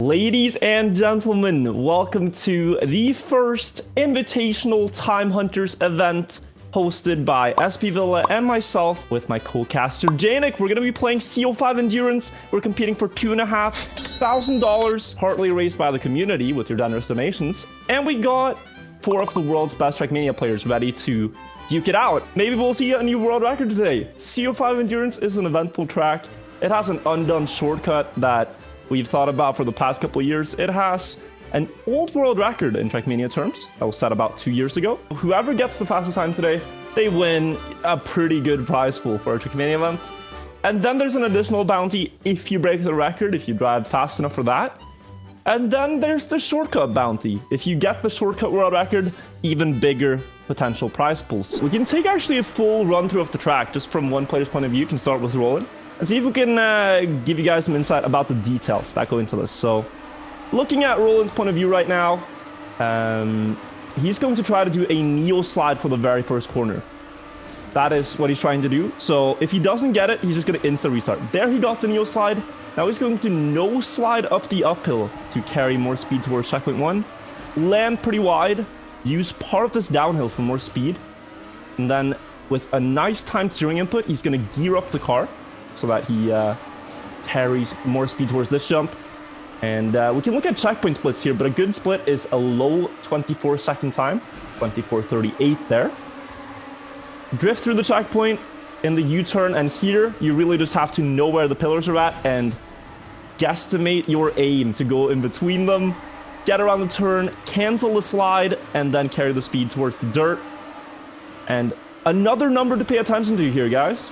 Ladies and gentlemen, welcome to the first Invitational Time Hunters event hosted by SP Villa and myself with my co-caster Janik. We're going to be playing CO5 Endurance. We're competing for $2,500, partly raised by the community with your generous donations. And we got 4 of the world's best Trackmania players ready to duke it out. Maybe we'll see a new world record today. CO5 Endurance is an eventful track. It has an undone shortcut that we've thought about for the past couple of years. It has an old world record in Trackmania terms that was set about 2 years ago. Whoever gets the fastest time today, they win a pretty good prize pool for a Trackmania event. And then there's an additional bounty if you break the record, if you drive fast enough for that. And then there's the shortcut bounty. If you get the shortcut world record, even bigger potential prize pools. We can take actually a full run through of the track just from one player's point of view. You can start with Roland and see if we can give you guys some insight about the details that go into this. So, looking at Roland's point of view right now, he's going to try to do a neo slide for the very first corner. That is what he's trying to do. So, if he doesn't get it, he's just going to insta restart. There he got the neo slide. Now he's going to no slide up the uphill to carry more speed towards checkpoint 1. Land pretty wide. Use part of this downhill for more speed. And then, with a nice timed steering input, he's going to gear up the car so that he carries more speed towards this jump. And we can look at checkpoint splits here, but a good split is a low 24-second time, 24:38 there. Drift through the checkpoint in the U-turn, and here you really just have to know where the pillars are at and guesstimate your aim to go in between them, get around the turn, cancel the slide, and then carry the speed towards the dirt. And another number to pay attention to here, guys.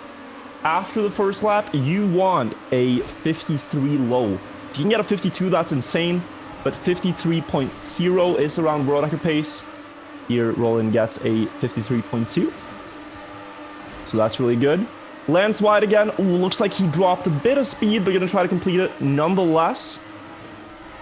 After the first lap, you want a 53 low. If you can get a 52, that's insane. But 53.0 is around world record pace. Here, Roland gets a 53.2. So that's really good. Lands wide again. Ooh, looks like he dropped a bit of speed, but going to try to complete it nonetheless.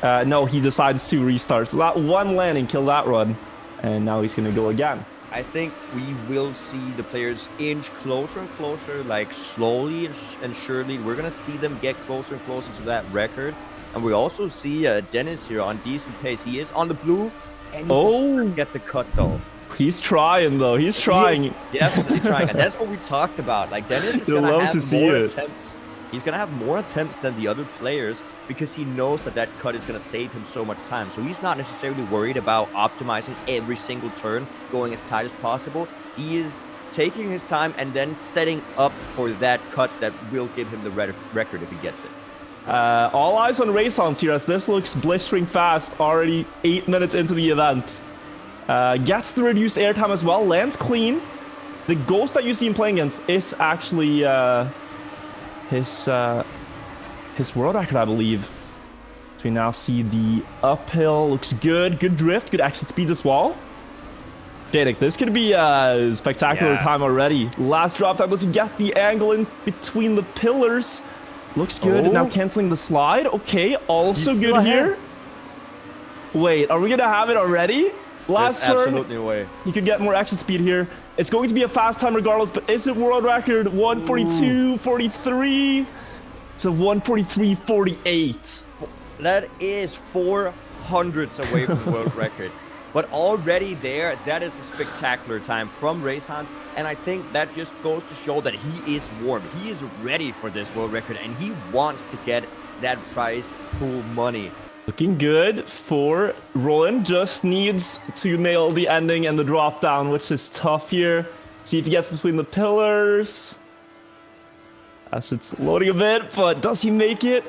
No, he decides to restart. So that one landing killed that run. And now he's going to go again. I think we will see the players inch closer and closer, like slowly and surely. We're going to see them get closer and closer to that record. And we also see Dennis here on decent pace. He is on the blue, and he doesn't get the cut, though. He's trying, though. He's trying. He's definitely trying. And that's what we talked about. Like, Dennis is going to have more attempts. He's going to have more attempts than the other players because he knows that that cut is going to save him so much time. So he's not necessarily worried about optimizing every single turn, going as tight as possible. He is taking his time and then setting up for that cut that will give him the record if he gets it. All eyes on Raisons here as this looks blistering fast, already 8 minutes into the event. Gets the reduced airtime as well, lands clean. The ghost that you see him playing against is actually his world record, I believe. So we now see the uphill. Looks good. Good drift. Good exit speed as well. Janik, this could be a spectacular time already. Last drop time. Does he get the angle in between the pillars? Looks good. Now canceling the slide. Okay, also good here. Wait, are we going to have it already? Last turn. Absolutely no way. He could get more exit speed here. It's going to be a fast time regardless, but is it world record? 142.43. So 143.48. That is 400s away from the world record. But already there, that is a spectacular time from Raisons. And I think that just goes to show that he is warm. He is ready for this world record, and he wants to get that prize pool money. Looking good for Roland. Just needs to nail the ending and the drop down, which is tough here. See if he gets between the pillars. As it's loading a bit, but does he make it?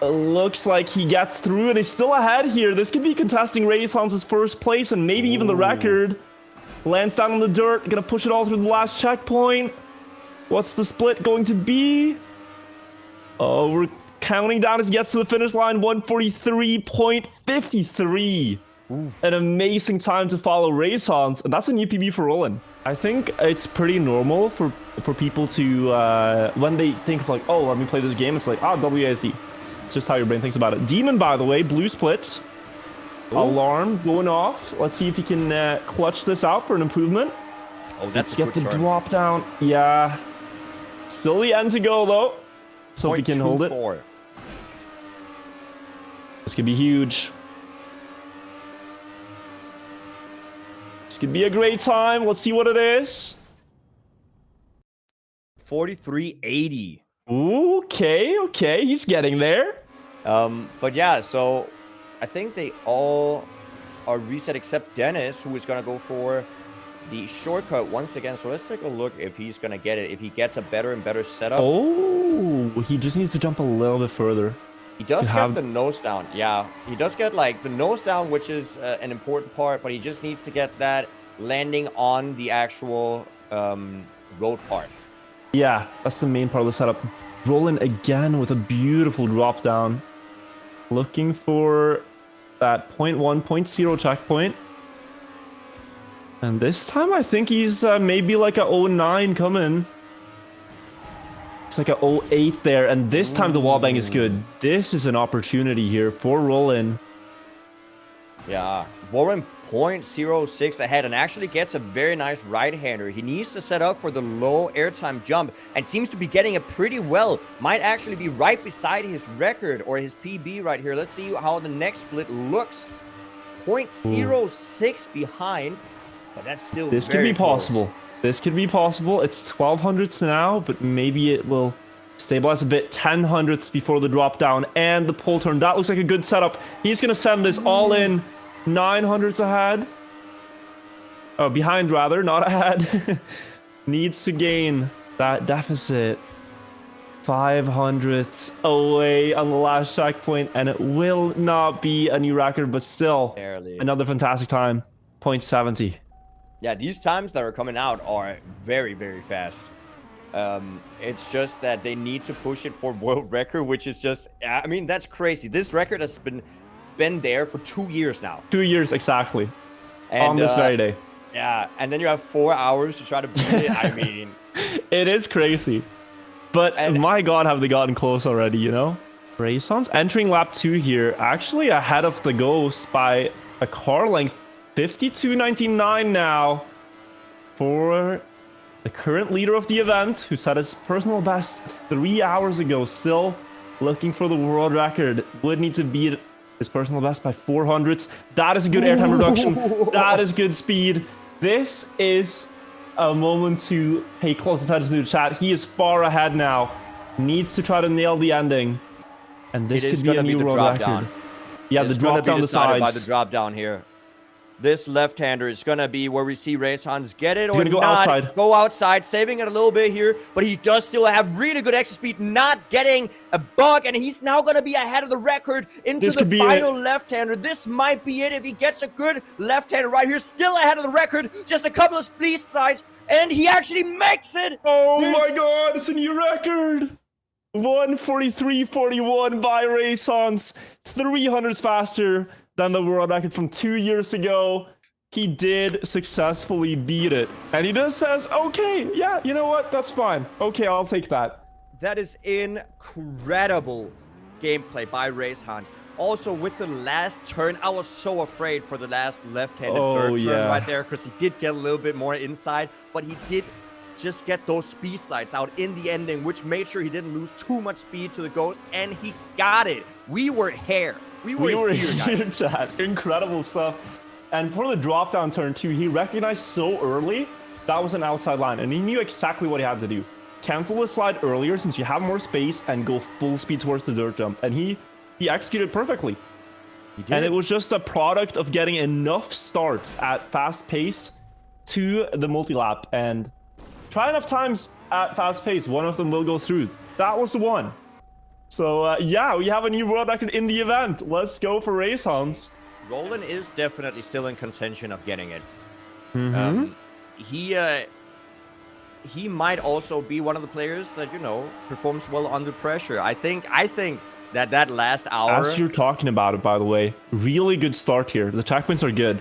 Looks like he gets through and he's still ahead here. This could be contesting Raisons' first place and maybe even the record. Lands down on the dirt. Gonna push it all through the last checkpoint. What's the split going to be? Oh, we're counting down as he gets to the finish line. 143.53. An amazing time to follow Raisons, and that's a new PB for Roland. I think it's pretty normal for people to, when they think of like, oh, let me play this game, it's like, WASD. It's just how your brain thinks about it. Demon, by the way, blue splits. Alarm going off. Let's see if he can clutch this out for an improvement. Oh, that's Let's get the drop down. Yeah. Still the end to go, though. So if we can hold it. This could be huge. This could be a great time. Let's see what it is. 43.80. Okay. He's getting there. But yeah, so I think they all are reset except Dennis, who is going to go for the shortcut once again. So let's take a look if he's going to get it. If he gets a better and better setup. Oh, he just needs to jump a little bit further. He does get the nose down. Yeah, he does get like the nose down, which is an important part, but he just needs to get that landing on the actual road part. Yeah, that's the main part of the setup. Rolling again with a beautiful drop down. Looking for that 0.1, 0.0 checkpoint. And this time I think he's maybe like a 0.9 coming. It's like a 0.8 there. And this time the wallbang is good. This is an opportunity here for Roland. Yeah, Warren 0.06 ahead and actually gets a very nice right-hander. He needs to set up for the low airtime jump and seems to be getting it pretty well. Might actually be right beside his record or his PB right here. Let's see how the next split looks. 0.06 behind, but that's still This could be possible. This could be possible. It's 1200ths now, but maybe it will stabilize a bit. 1000ths before the drop down and the pull turn. That looks like a good setup. He's going to send this all in. 900ths ahead. Oh, behind rather, not ahead. Needs to gain that deficit. 500ths away on the last checkpoint, and it will not be a new record, but still barely. Another fantastic time. 0.70. Yeah, these times that are coming out are very, very fast. It's just that they need to push it for world record, which is just, I mean, that's crazy. This record has been there for 2 years now. 2 years exactly. And, on this very day. Yeah, and then you have 4 hours to try to beat it. I mean, it is crazy. But my God, have they gotten close already, you know? Rayson's entering lap 2 here, actually ahead of the Ghost by a car length. 52.99 now for the current leader of the event, who set his personal best 3 hours ago. Still looking for the world record. Would need to beat his personal best by 400ths. That is a good airtime reduction. That is good speed. This is a moment to pay close attention to the chat. He is far ahead now. Needs to try to nail the ending. And this could be a new world record. Down. Yeah, the drop down the sides. By the drop down here. This left-hander is going to be where we see Raysons get it or go not. Outside. Go outside, saving it a little bit here. But he does still have really good exit speed, not getting a bug. And he's now going to be ahead of the record into the final left-hander. This might be it if he gets a good left-hander right here. Still ahead of the record. Just a couple of speed sides. And he actually makes it. Oh my God, it's a new record. 1:43.41 by Raysons. 300s faster than the world record from 2 years ago. He did successfully beat it. And he just says, okay, yeah, you know what? That's fine. Okay, I'll take that. That is incredible gameplay by Raysons. Also, with the last turn, I was so afraid for the last left-handed third turn right there, because he did get a little bit more inside, but he did just get those speed slides out in the ending, which made sure he didn't lose too much speed to the Ghost, and he got it. We were here. We were here, chat. Incredible stuff. And for the drop down turn too, he recognized so early that was an outside line, and he knew exactly what he had to do. Cancel the slide earlier since you have more space and go full speed towards the dirt jump. And he executed perfectly. He did. And it was just a product of getting enough starts at fast pace to the multi-lap, and try enough times at fast pace, one of them will go through. That was the one. So, yeah, we have a new world record in the event. Let's go for Raysons. Roland is definitely still in contention of getting it. He might also be one of the players that, you know, performs well under pressure. I think that last hour... As you're talking about it, by the way, really good start here. The checkpoints are good.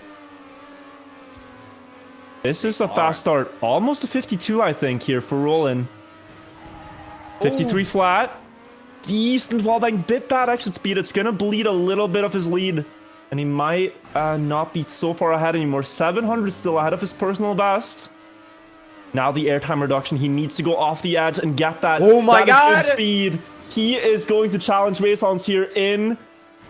This is a fast start. Almost a 52, I think, here for Roland. 53 flat. Decent wallbang, bit bad exit speed. It's gonna bleed a little bit of his lead, and he might not be so far ahead anymore. 700 still ahead of his personal best. Now the airtime reduction. He needs to go off the edge and get that. Oh my God! Is good speed. He is going to challenge Raysons here in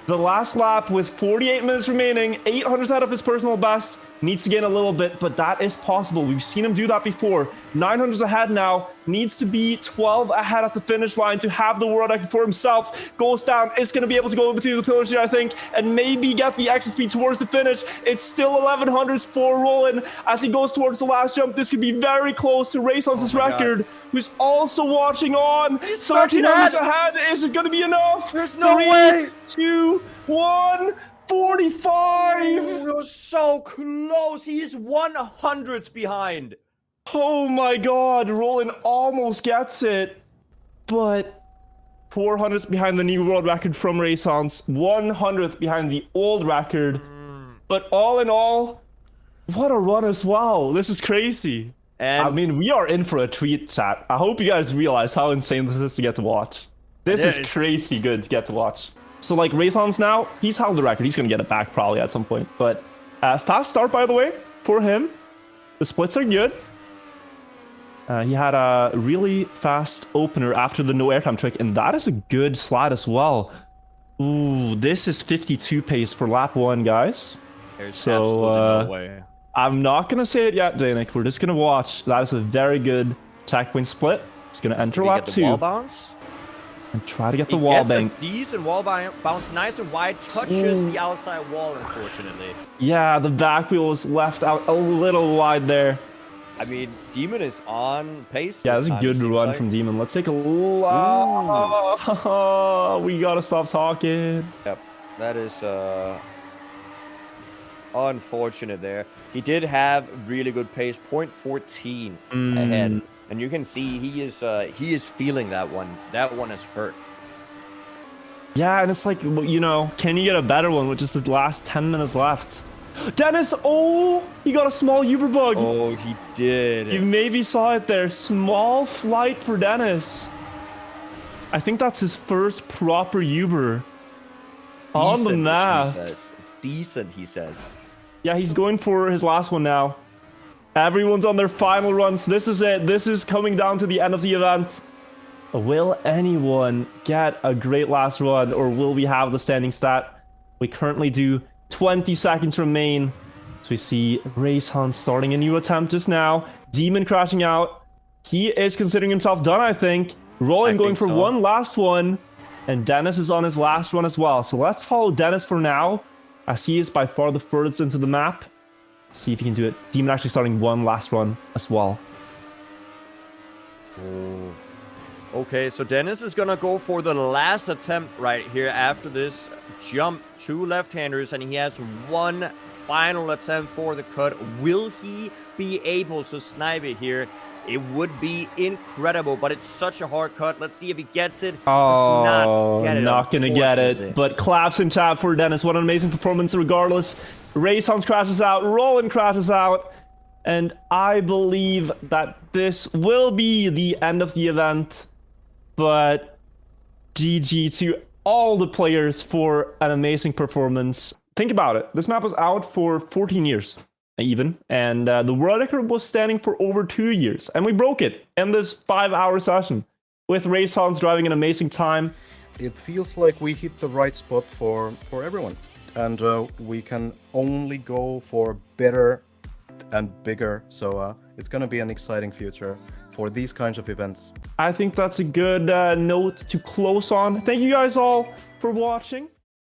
The last lap with 48 minutes remaining, 800 out of his personal best. Needs to gain a little bit, but that is possible. We've seen him do that before. 900's ahead now. Needs to be 12 ahead at the finish line to have the world record for himself. Goes down. Is going to be able to go between the pillars here, I think, and maybe get the exit speed towards the finish. It's still 1100s for Roland as he goes towards the last jump. This could be very close to Rayson's record, who's also watching on. 1300s ahead. Is it going to be enough? There's no way. 2, 1. 45! You're so close. He's 100s behind. Oh my god, Roland almost gets it. But 400s behind the new world record from Rayson's, 100th behind the old record. But all in all, what a run as well. This is crazy. And I mean, we are in for a treat, chat. I hope you guys realize how insane this is to get to watch. This is crazy good to get to watch. So like Rayson's now, he's held the record. He's going to get it back probably at some point. But fast start, by the way, for him. The splits are good. He had a really fast opener after the no airtime trick. And that is a good slide as well. Ooh, this is 52 pace for lap 1, guys. There's absolutely no way. I'm not going to say it yet, Danik. We're just going to watch. That is a very good checkpoint split. He's going to enter lap 2. Wall bounce? And try to get the wall bank. A decent wall bounce, nice and wide, touches the outside wall, unfortunately. Yeah, the back wheel was left out a little wide there. I mean, Demon is on pace. Yeah, that's a good run from Demon. Let's take a look. We gotta stop talking. Yep, that is unfortunate there. He did have really good pace, 0.14 ahead. And you can see he is feeling that one. That one is hurt. Yeah, and it's like, you know, can you get a better one with just the last 10 minutes left? Dennis, oh, he got a small Uber bug. Oh, he did. You maybe saw it there. Small flight for Dennis. I think that's his first proper Uber. On the map. He says. Decent, he says. Yeah, he's going for his last one now. Everyone's on their final runs. This is it. This is coming down to the end of the event. Will anyone get a great last run, or will we have the standing stat? We currently do 20 seconds remain. So we see Rayson starting a new attempt just now. Demon crashing out. He is considering himself done, I think. Roland going for one last one. And Dennis is on his last one as well. So let's follow Dennis for now, as he is by far the furthest into the map. See if he can do it. Demon actually starting one last run as well. Oh. Okay, so Dennis is gonna go for the last attempt right here after this jump. 2 left-handers, and he has one final attempt for the cut. Will he be able to snipe it here? It would be incredible, but it's such a hard cut. Let's see if he gets it. Oh, not gonna get it. But claps in chat for Dennis. What an amazing performance regardless. Raysons crashes out. Roland crashes out. And I believe that this will be the end of the event. But GG to all the players for an amazing performance. Think about it. This map was out for 14 years. Even, and the world record was standing for over 2 years, and we broke it in this 5-hour session with Raysons driving an amazing time. It feels like we hit the right spot for everyone, and we can only go for better and bigger, so it's going to be an exciting future for these kinds of events. I think that's a good note to close on. Thank you guys all for watching.